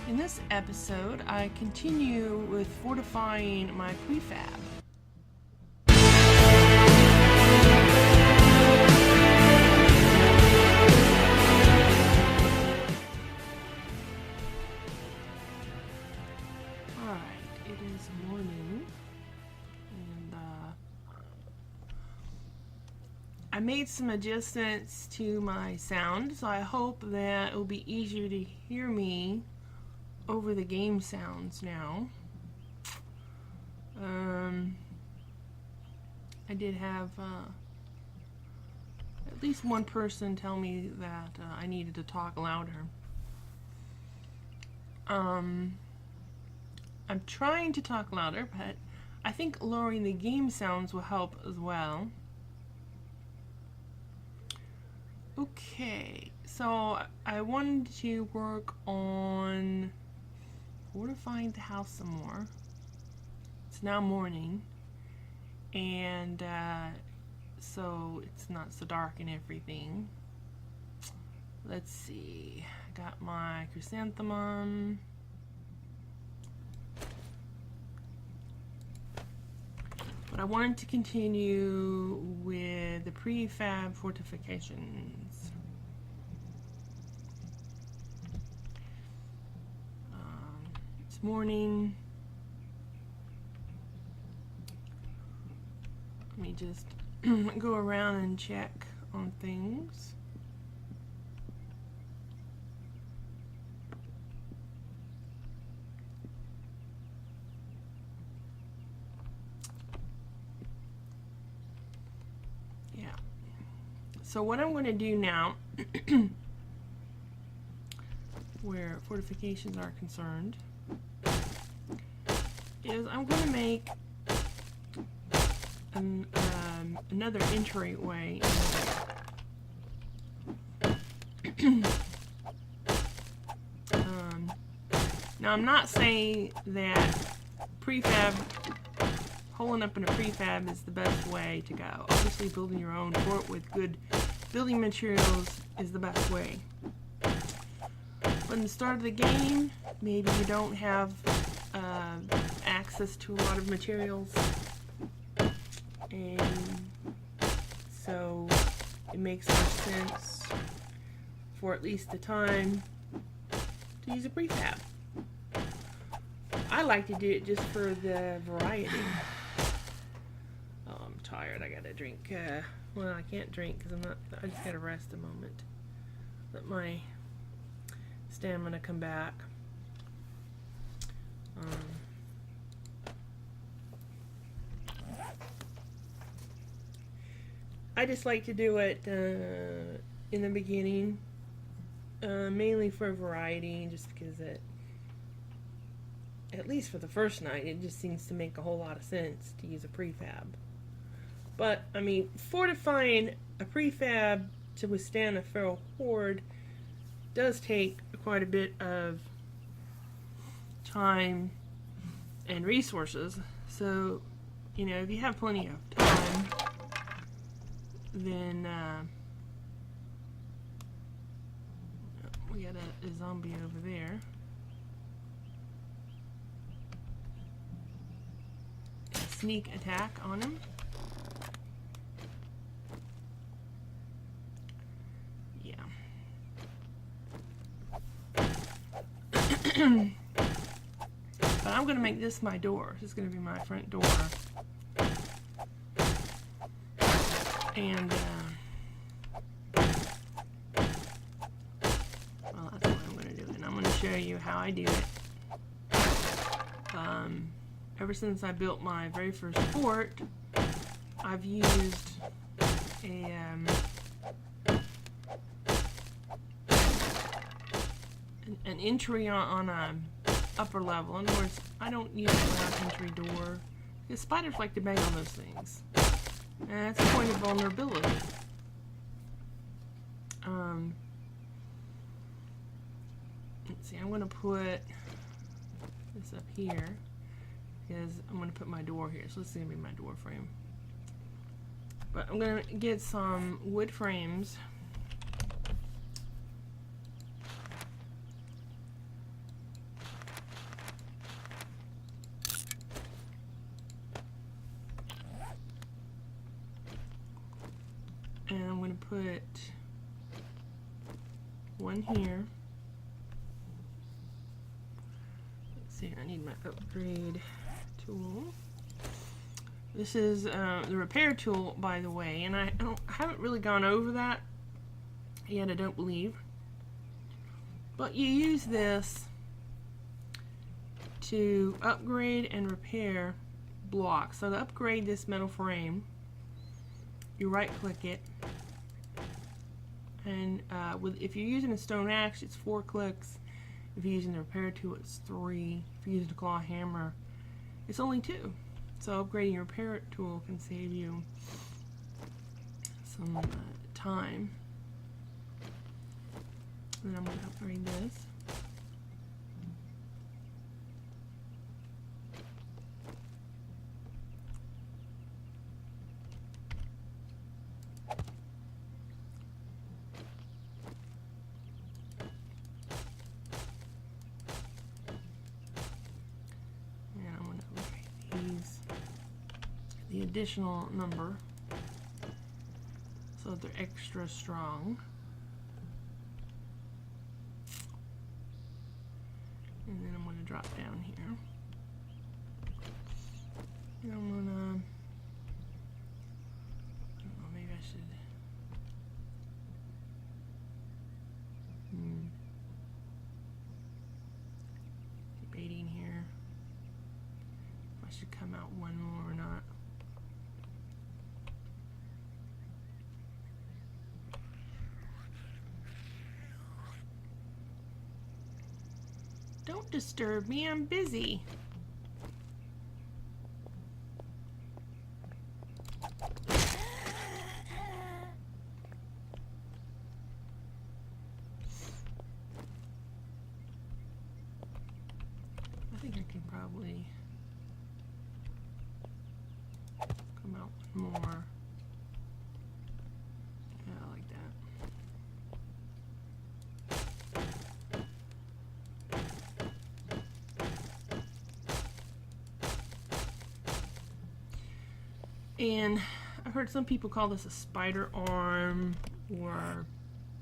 In this episode, I continue with fortifying my prefab. Alright, it is morning, and I made some adjustments to my sound, so I hope that it will be easier to hear me over the game sounds now. I did have at least one person tell me that I needed to talk louder. I'm trying to talk louder, but I think lowering the game sounds will help as well. Okay, so I wanted to work on fortifying the house some more. It's now morning, and so it's not so dark and everything. Let's see, I got my chrysanthemum. But I wanted to continue with the prefab fortifications. It's morning. Let me just go around and check on things. So what I'm going to do now, where fortifications are concerned, is I'm going to make another entryway. Now I'm not saying that prefab, holing up in a prefab is the best way to go. Obviously building your own fort with good building materials is the best way. But in the start of the game, maybe you don't have access to a lot of materials, and so it makes more sense for at least the time to use a prefab. I like to do it just for the variety. Oh, I'm tired. I gotta drink. Well, I can't drink because I just gotta rest a moment. Let my stamina come back. I just like to do it in the beginning, mainly for variety, just because it, at least for the first night, it just seems to make a whole lot of sense to use a prefab. But, I mean, fortifying a prefab to withstand a feral horde does take quite a bit of time and resources. So, you know, if you have plenty of time, then we got a zombie over there. Sneak attack on him. Yeah. But I'm going to make this my door. This is going to be my front door. And, well, that's what I'm going to do. And I'm going to show you how I do it. Ever since I built my very first fort, I've used an entry on a upper level. In other words, I don't use a ground entry door because spiders like to bang on those things. And that's a point of vulnerability. Let's see, I'm going to put this up here because I'm going to put my door here. So this is going to be my door frame. But I'm going to get some wood frames. put one here. Let's see, I need my upgrade tool. This is the repair tool, by the way, and I haven't really gone over that yet, I don't believe. But you use this to upgrade and repair blocks. So to upgrade this metal frame, you right click it, and if you're using a stone axe, it's 4 clicks. If you're using the repair tool, it's 3. If you're using a claw hammer, it's only 2. So upgrading your repair tool can save you some time. And then I'm going to upgrade this. And I'm going to upgrade these, the additional number, so that they're extra strong. And then I'm going to drop down here. And I'm going to, I don't know, maybe I should, debating here if I should come out one more or not. Don't disturb me, I'm busy. I think I can probably come out one more. Yeah, like that. And I've heard some people call this a spider arm, or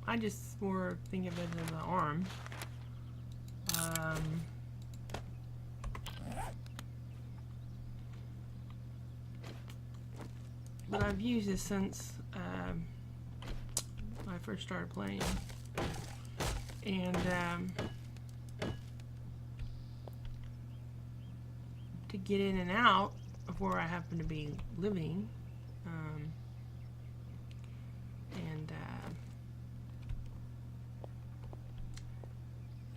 I just more think of it as an arm. But I've used this since when I first started playing. And to get in and out of where I happen to be living, and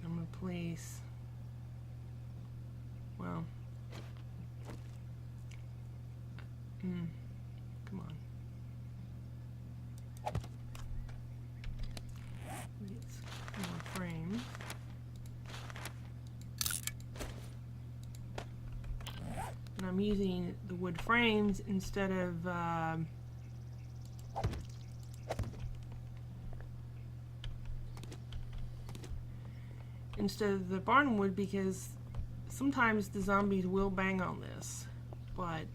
I'm going to place, well, come on, get some more frames. And I'm using the wood frames instead of the barn wood, because sometimes the zombies will bang on this, but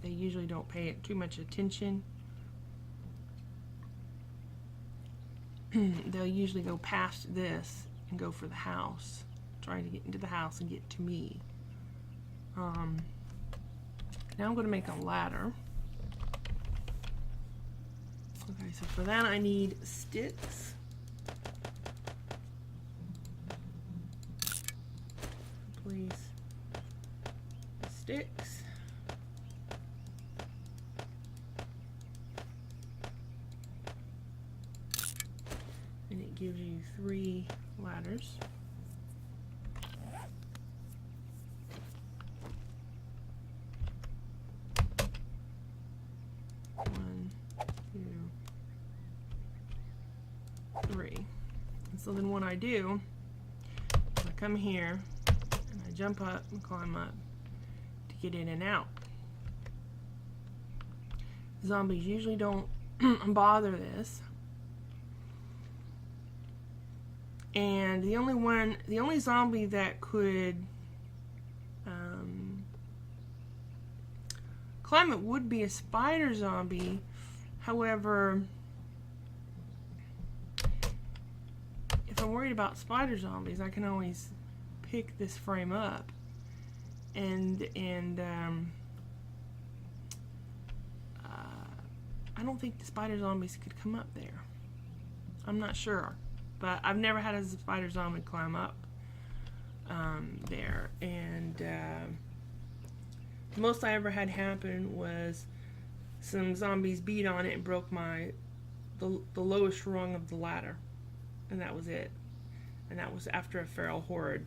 they usually don't pay it too much attention. They'll usually go past this and go for the house, trying to get into the house and get to me. Now I'm going to make a ladder. Okay, so for that I need sticks. Please, sticks. And it gives you 3 ladders. So then what I do, I come here and I jump up and climb up to get in and out. Zombies usually don't bother this. And the only zombie that could climb it would be a spider zombie. However, if I'm worried about spider zombies, I can always pick this frame up and I don't think the spider zombies could come up there. I'm not sure, but I've never had a spider zombie climb up there, and the most I ever had happen was some zombies beat on it and broke the lowest rung of the ladder, and that was it. And that was after a feral horde,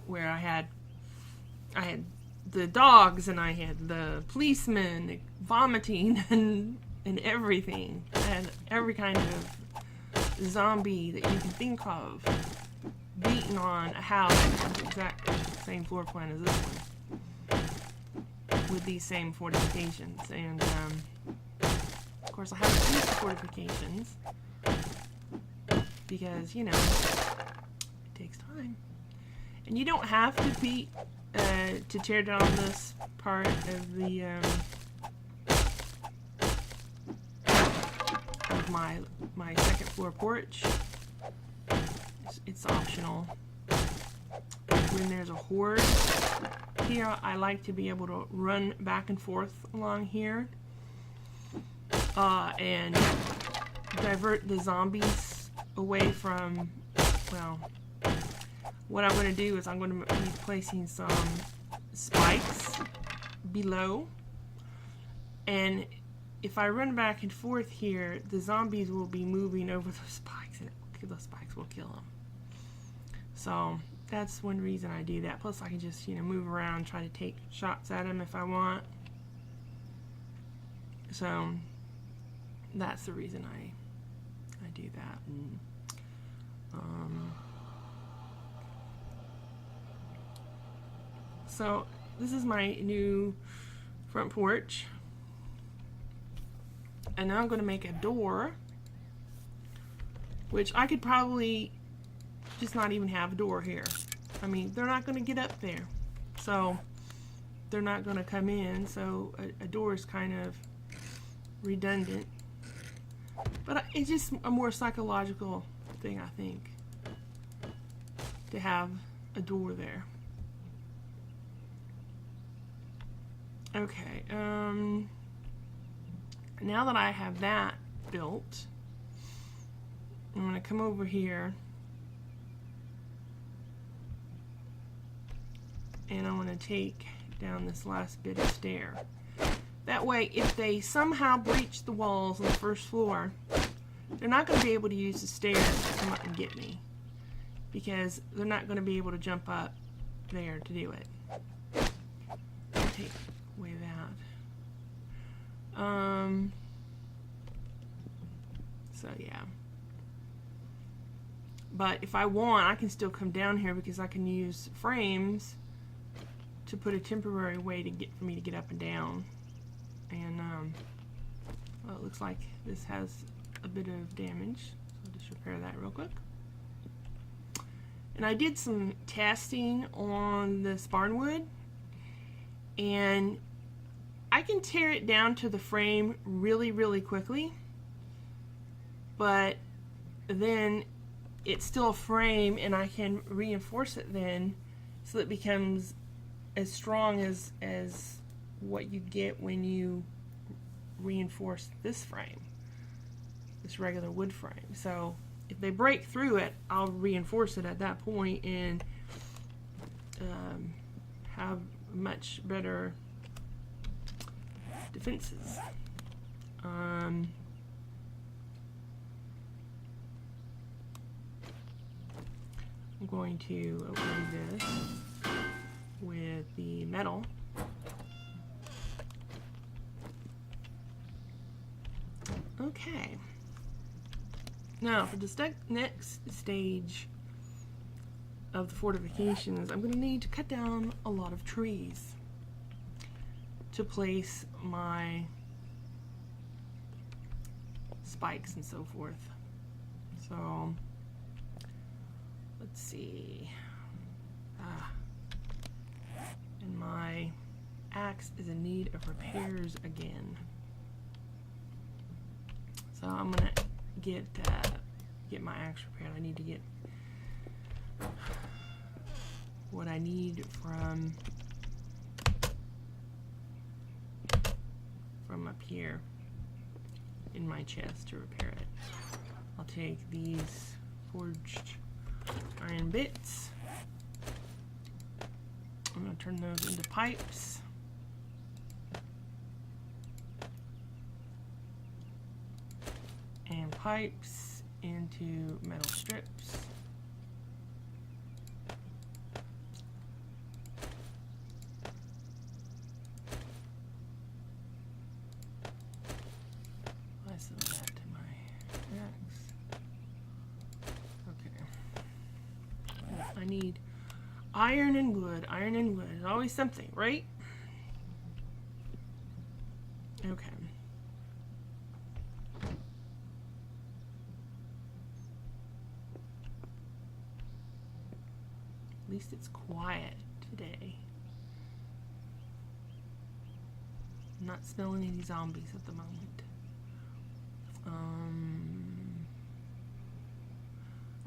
where I had the dogs and I had the policemen vomiting and everything. I had every kind of zombie that you can think of beating on a house on the exact same floor plan as this one, with these same fortifications. And of course I haven't used the fortifications because, you know, it takes time. And you don't have to beat to tear down this part of the of my second floor porch. It's optional. When there's a horde here, I like to be able to run back and forth along here and divert the zombies away from, well, what I'm going to do is I'm going to be placing some spikes below, and if I run back and forth here, the zombies will be moving over those spikes, and those spikes will kill them. So that's one reason I do that. Plus I can just, you know, move around and try to take shots at them if I want. So that's the reason I do that. And, so this is my new front porch, and now I'm going to make a door, which I could probably just not even have a door here. I mean, they're not going to get up there, so they're not going to come in, so a door is kind of redundant, but it's just a more psychological thing, I think, to have a door there. Okay, now that I have that built, I'm going to come over here and I'm going to take down this last bit of stair. That way, if they somehow breach the walls on the first floor, they're not going to be able to use the stairs to come up and get me, because they're not going to be able to jump up there to do it. I'll take away that. So yeah. But if I want, I can still come down here because I can use frames to put a temporary way for me to get up and down. And well, it looks like this has a bit of damage, so I'll just repair that real quick. And I did some testing on this barnwood, and I can tear it down to the frame really quickly, but then it's still a frame, and I can reinforce it then so it becomes as strong as what you get when you reinforce this frame, this regular wood frame. So if they break through it, I'll reinforce it at that point and have much better defenses. I'm going to open this with the metal. Okay. Now for the next stage of the fortifications, I'm going to need to cut down a lot of trees to place my spikes and so forth. So let's see. And my axe is in need of repairs again. So I'm gonna get get my axe repaired. I need to get what I need from up here in my chest to repair it. I'll take these forged iron bits. I'm going to turn those into pipes. And pipes into metal strips. Apply some of that to my axe. Okay. I need iron and wood. Iron and wood. There's always something, right? Okay. At least it's quiet today. I'm not smelling any zombies at the moment.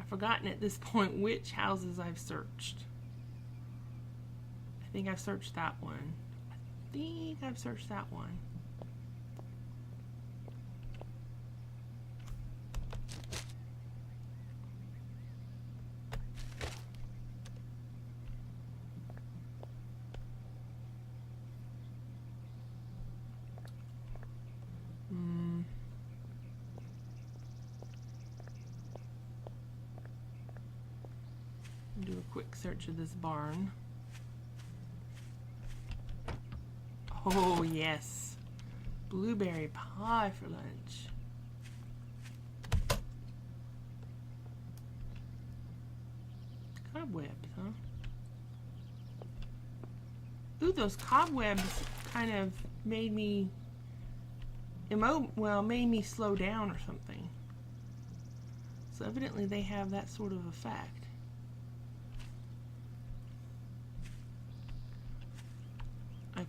I've forgotten at this point which houses I've searched. I think I've searched that one. Do a quick search of this barn. Oh yes, blueberry pie for lunch. Cobwebs, huh? Ooh, those cobwebs kind of made me made me slow down or something. So evidently they have that sort of effect. Okay,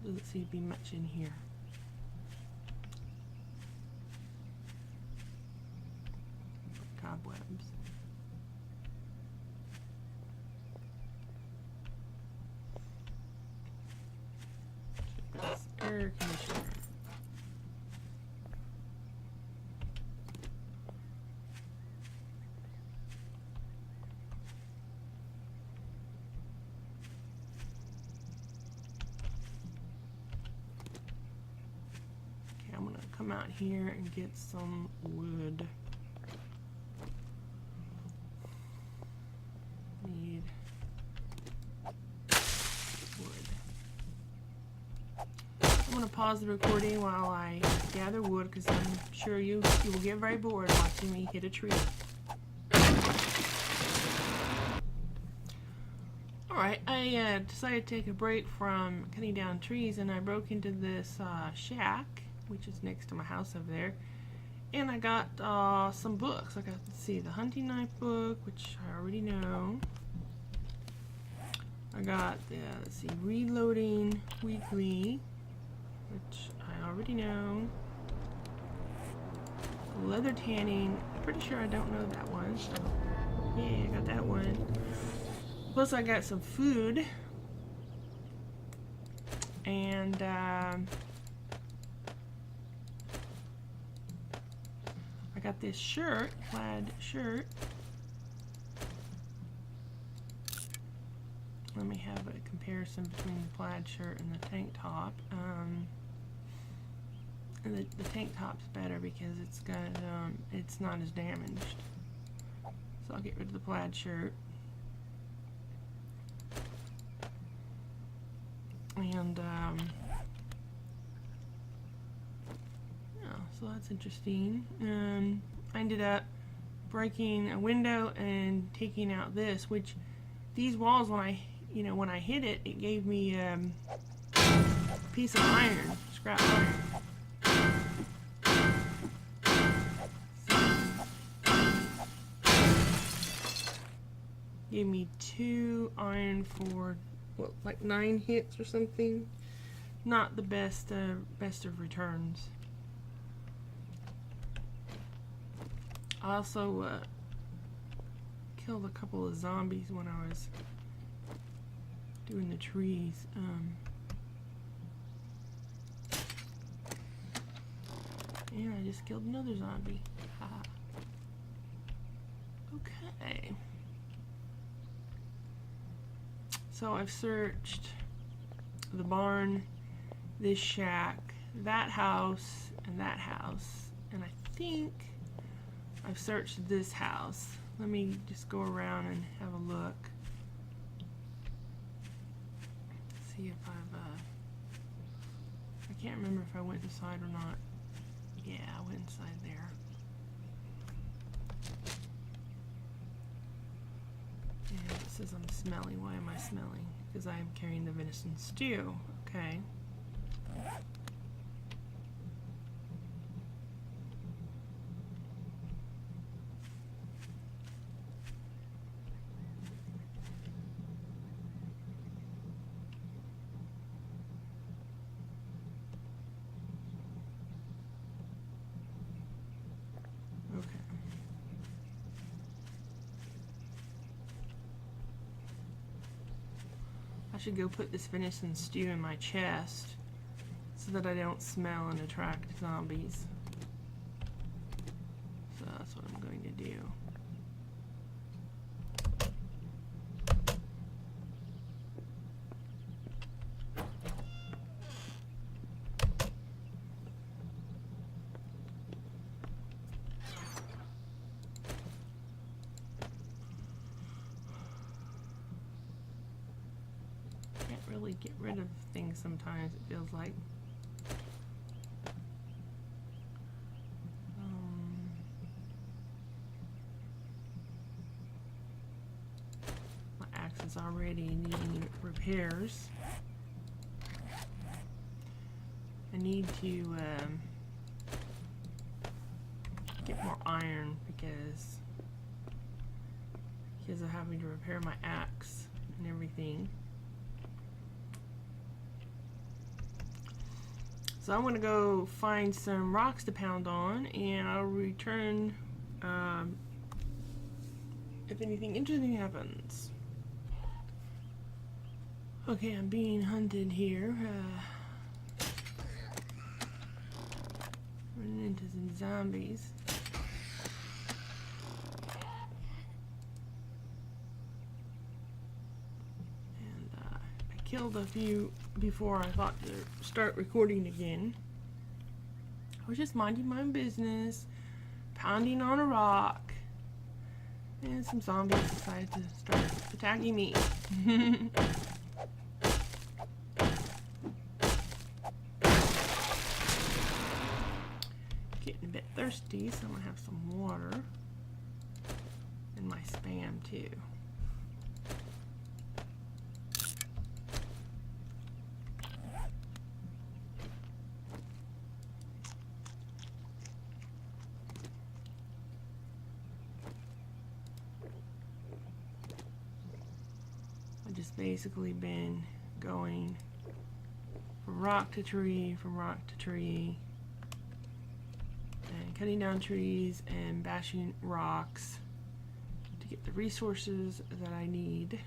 doesn't seem to be much in here. Cobwebs. That's air conditioner. Come out here and get some wood. Need wood. I'm going to pause the recording while I gather wood because I'm sure you will get very bored watching me hit a tree. Alright, I decided to take a break from cutting down trees and I broke into this shack, which is next to my house over there, and I got some books. I got, let's see, the hunting knife book, which I already know. I got the, let's see, Reloading Weekly, which I already know. Leather Tanning, I'm pretty sure I don't know that one, so yeah, I got that one. Plus I got some food, and I got this shirt, plaid shirt. Let me have a comparison between the plaid shirt and the tank top. And the tank top's better because it's got it's not as damaged. So I'll get rid of the plaid shirt. And so that's interesting. I ended up breaking a window and taking out this, which these walls, when I hit it, it gave me a piece of iron, scrap iron. Gave me 2 iron for what, like 9 hits or something. Not the best of returns. I also killed a couple of zombies when I was doing the trees. And I just killed another zombie. Haha. Okay. So I've searched the barn, this shack, that house, and that house. And I think I've searched this house. Let me just go around and have a look. See if I've, I can't remember if I went inside or not. Yeah, I went inside there. And it says I'm smelling. Why am I smelling? Because I am carrying the venison stew. Okay. I should go put this venison stew in my chest so that I don't smell and attract zombies. So that's what I'm going to do. Really get rid of things sometimes, it feels like. My axe is already needing repairs. I need to get more iron because I'm having to repair my axe and everything. So I'm going to go find some rocks to pound on, and I'll return if anything interesting happens. Okay, I'm being hunted here. Running into some zombies. Killed a few before I thought to start recording again. I was just minding my own business, pounding on a rock, and some zombies decided to start attacking me. Getting a bit thirsty, so I'm gonna have some water and my Spam too. Just basically been going from rock to tree, and cutting down trees and bashing rocks to get the resources that I need.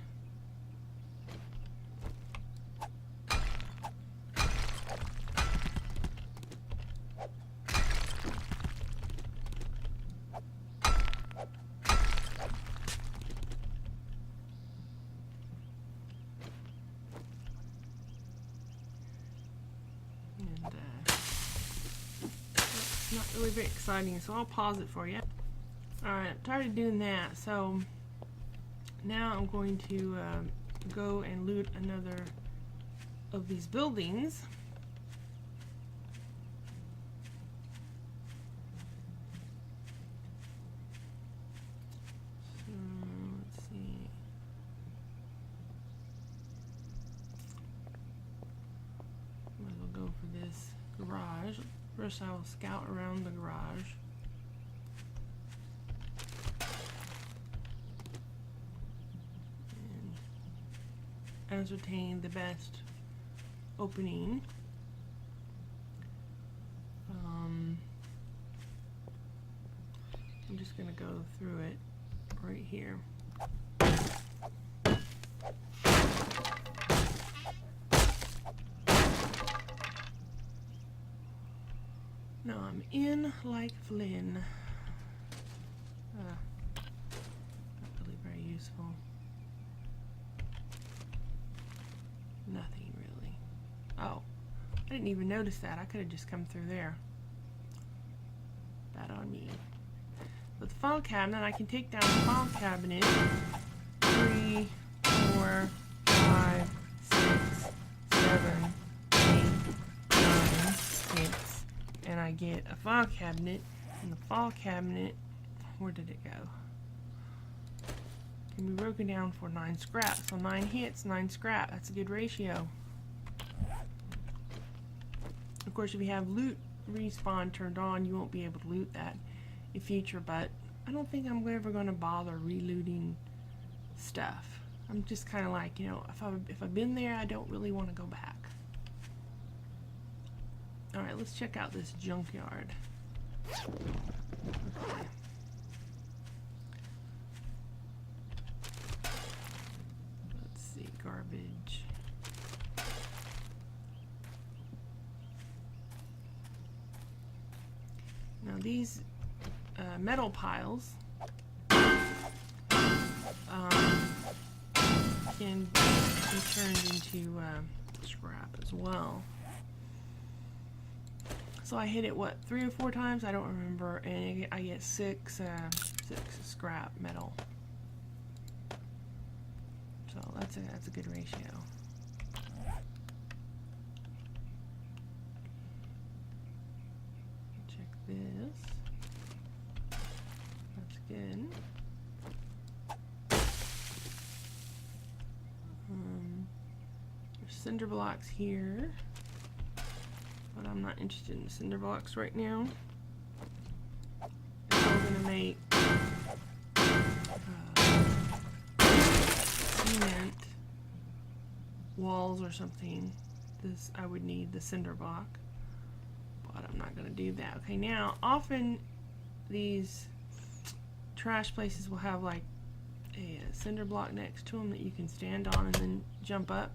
Not really very exciting, so I'll pause it for you. Alright, I'm tired of doing that, so now I'm going to go and loot another of these buildings. So, let's see. Might as well go for this garage. First I will scout around the garage. And ascertain the best opening. I'm just going to go through it right here. Now I'm in like Flynn. Not really very useful. Nothing really. Oh, I didn't even notice that. I could have just come through there. Bad on me. With the file cabinet, I can take down the file cabinet 3, 4, 5, 6, 7, 8, 9, 6, and I get a file cabinet. And the file cabinet, where did it go? Can be broken down for 9 scrap. So 9 hits, 9 scrap. That's a good ratio. Of course, if you have loot respawn turned on, you won't be able to loot that in future, but I don't think I'm ever going to bother relooting stuff. I'm just kind of like, you know, if I've been there, I don't really want to go back. Alright, let's check out this junkyard. Okay. Let's see, garbage. Now these metal piles can be turned into scrap as well. So I hit it, what, 3 or 4 times? I don't remember, and I get 6 scrap metal. So that's a good ratio. Check this. That's good. There's cinder blocks here, but I'm not interested in cinder blocks right now. If I'm going to make cement walls or something, I would need the cinder block, but I'm not going to do that. Okay, now often these trash places will have like a cinder block next to them that you can stand on and then jump up.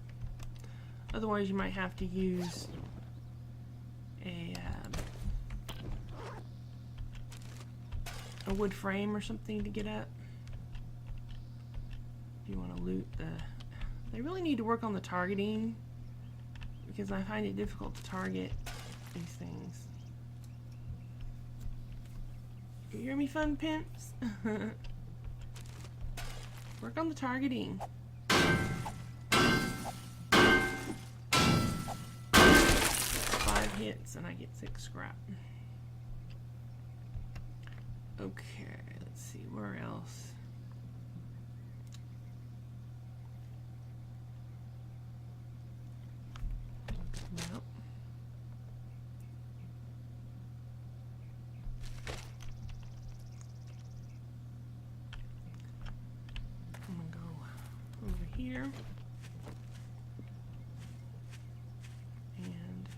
Otherwise you might have to use a wood frame or something to get up if you want to loot they really need to work on the targeting, because I find it difficult to target these things. You hear me, fun pimps? Work on the targeting. 5 hits and I get 6 scrap. Okay, let's see, where else? Nope. I'm gonna go over here and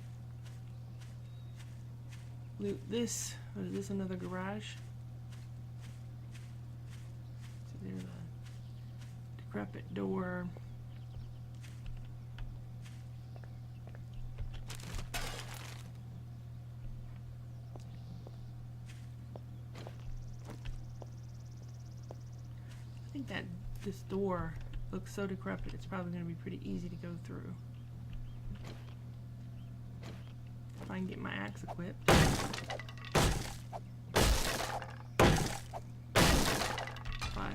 loot this. What is this, another garage? So there's a decrepit door. I think that this door looks so decrepit, it's probably going to be pretty easy to go through. If I can get my axe equipped. 5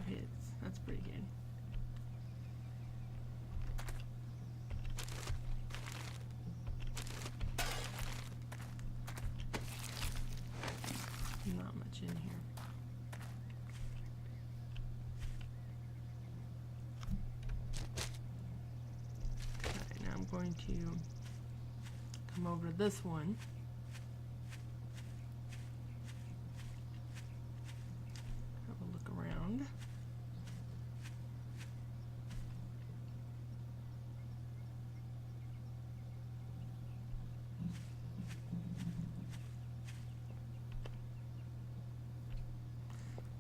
hits, that's pretty good. Not much in here. Okay, now I'm going to come over to this one. Have a look around.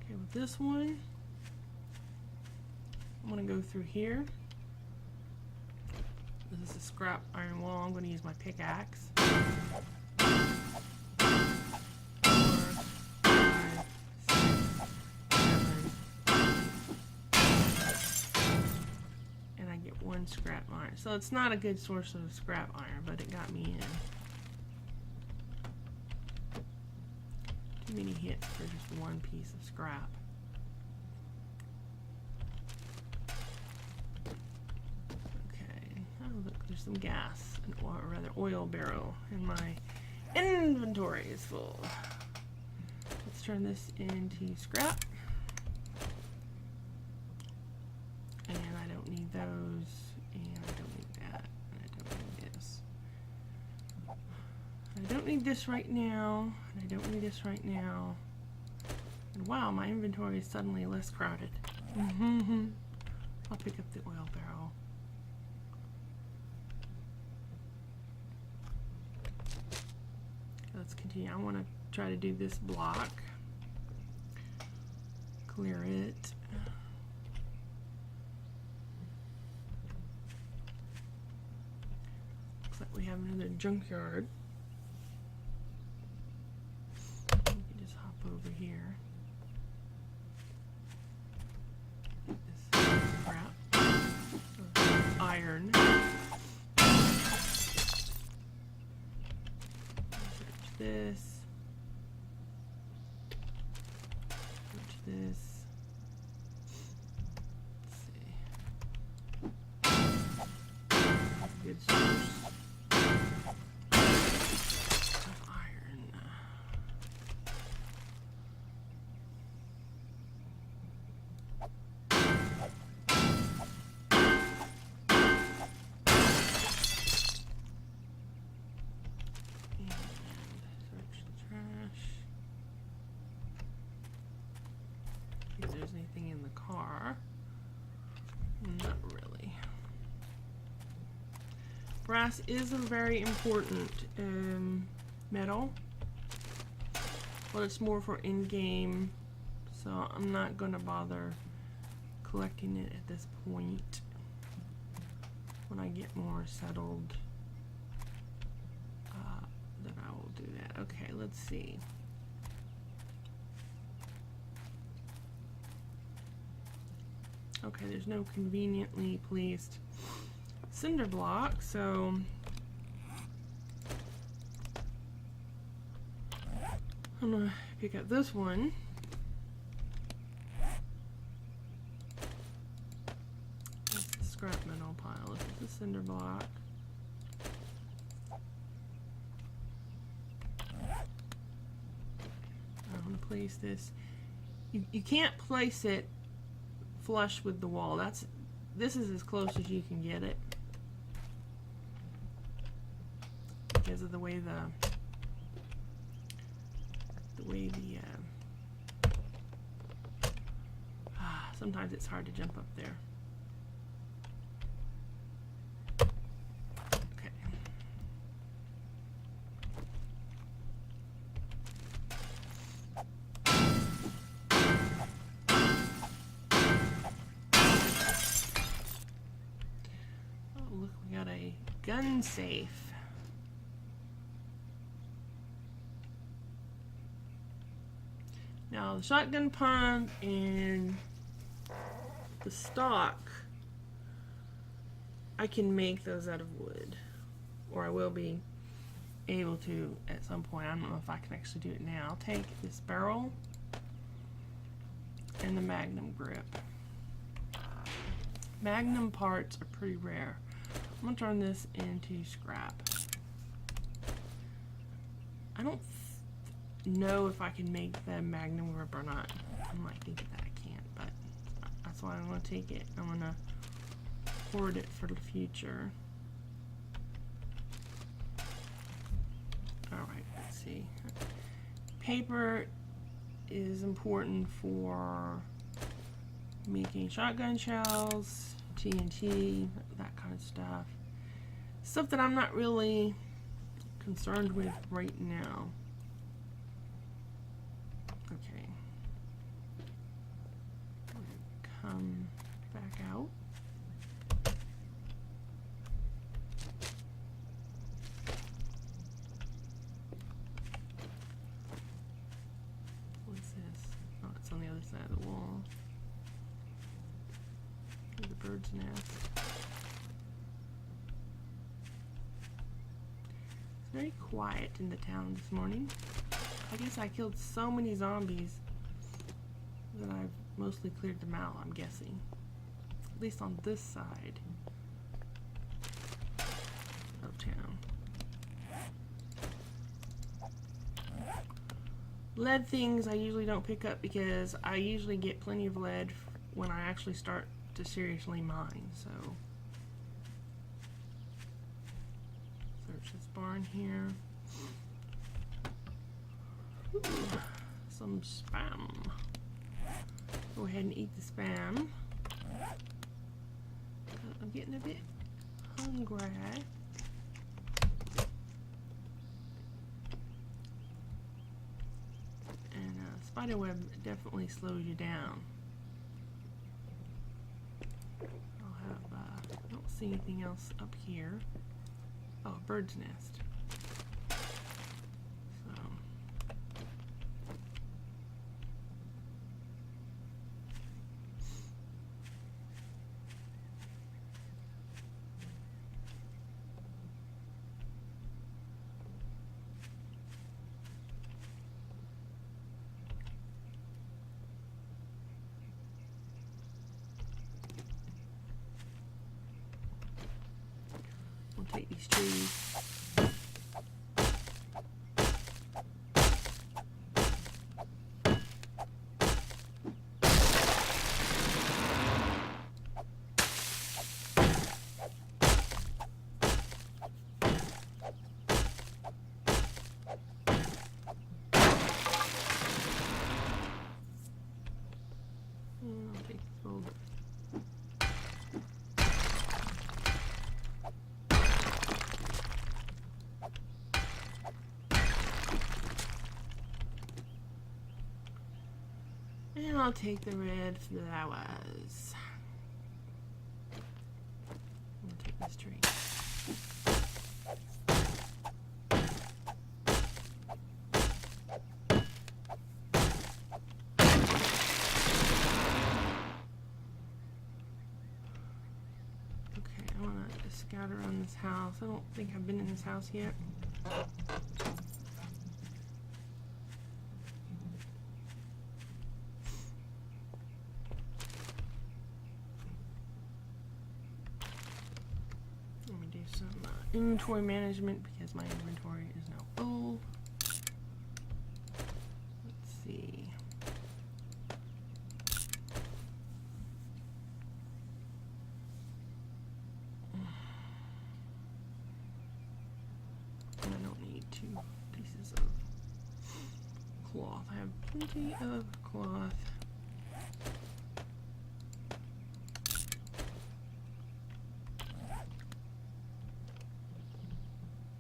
Okay, we've this one, I'm going to go through here. This is a scrap iron wall. I'm going to use my pickaxe. 4, 5, 6, 7, and I get 1 scrap iron. So it's not a good source of scrap iron, but it got me in. Too many hits for just 1 piece of scrap. Look, there's some gas, or rather oil barrel, and my inventory is full. Let's turn this into scrap. And I don't need those, and I don't need that, and I don't need this. I don't need this right now, and I don't need this right now. And wow, my inventory is suddenly less crowded. I'll pick up the oil barrel. Let's continue. I want to try to do this block. Clear it. Looks like we have another junkyard. We can just hop over here. This is scrap. Iron. This, search this, let's see, good source of iron. If there's anything in the car. Not really. Brass is a very important metal, but it's more for in-game, so I'm not going to bother collecting it at this point. When I get more settled, then I will do that. Okay, let's see. Okay, there's no conveniently placed cinder block, so I'm gonna pick up this one. That's the scrap metal pile. This is the cinder block. I'm gonna place this. You can't place it flush with the wall. This is as close as you can get it because of the way sometimes it's hard to jump up there. Okay. Look, we got a gun safe. Now the shotgun pump and the stock, I can make those out of wood, or I will be able to at some point. I don't know if I can actually do it now. I'll take this barrel and the Magnum grip. Magnum parts are pretty rare. I'm gonna turn this into scrap. I don't know if I can make the Magnum grip or not. I might think that I can't, but that's why I'm gonna take it. I'm gonna hoard it for the future. Alright, let's see. Paper is important for making shotgun shells, TNT, that kind of stuff. Stuff that I'm not really concerned with right now. Okay. come back out. What's this? Oh, it's on the other side of the wall. Here's a bird's nest. It's very quiet in the town this morning. I guess I killed so many zombies that I've mostly cleared them out, I'm guessing. At least on this side of town. Lead things I usually don't pick up because I usually get plenty of lead when I actually start to seriously mine, so. Search this barn here. Ooh, some spam. Go ahead and eat the spam. I'm getting a bit hungry. And spiderweb definitely slows you down. I'll have, I don't see anything else up here. Oh, a bird's nest. We'll take these trees. I'll take this boulder. And I'll take the red flowers. I'll take this tree. Okay, I want to scout around this house. I don't think I've been in this house yet. Let me do some inventory management because my inventory is now full. Let's see. I don't need 2 pieces of cloth. I have plenty of cloth.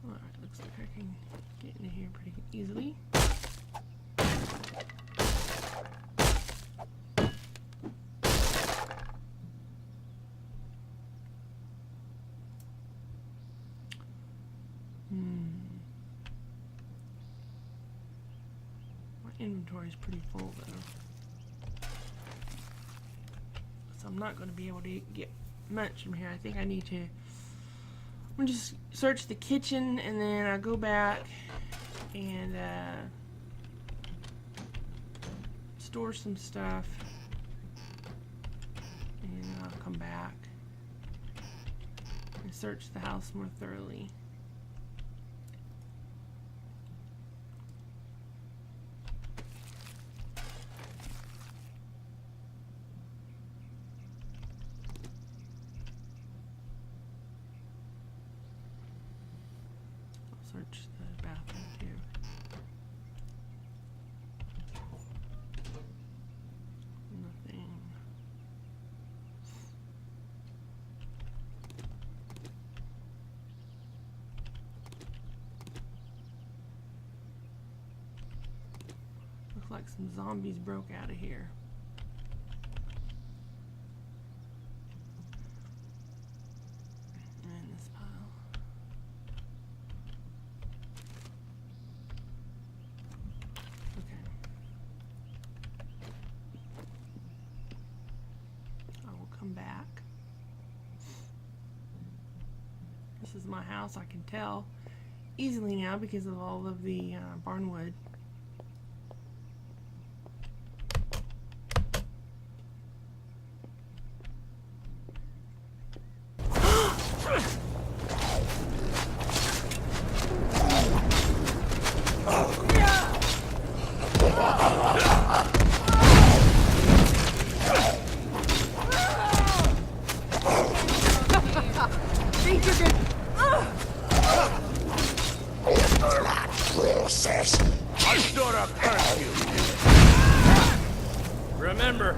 Alright, looks like I can get into here pretty easily. My inventory is pretty full though. So I'm not going to be able to get much from here. I think I need to I'm gonna just search the kitchen and then I'll go back and store some stuff and then I'll come back and search the house more thoroughly. Search the bathroom too. Nothing. Looks like some zombies broke out of here. This is my house, I can tell easily now because of all of the barnwood. I stood up curfew. Remember,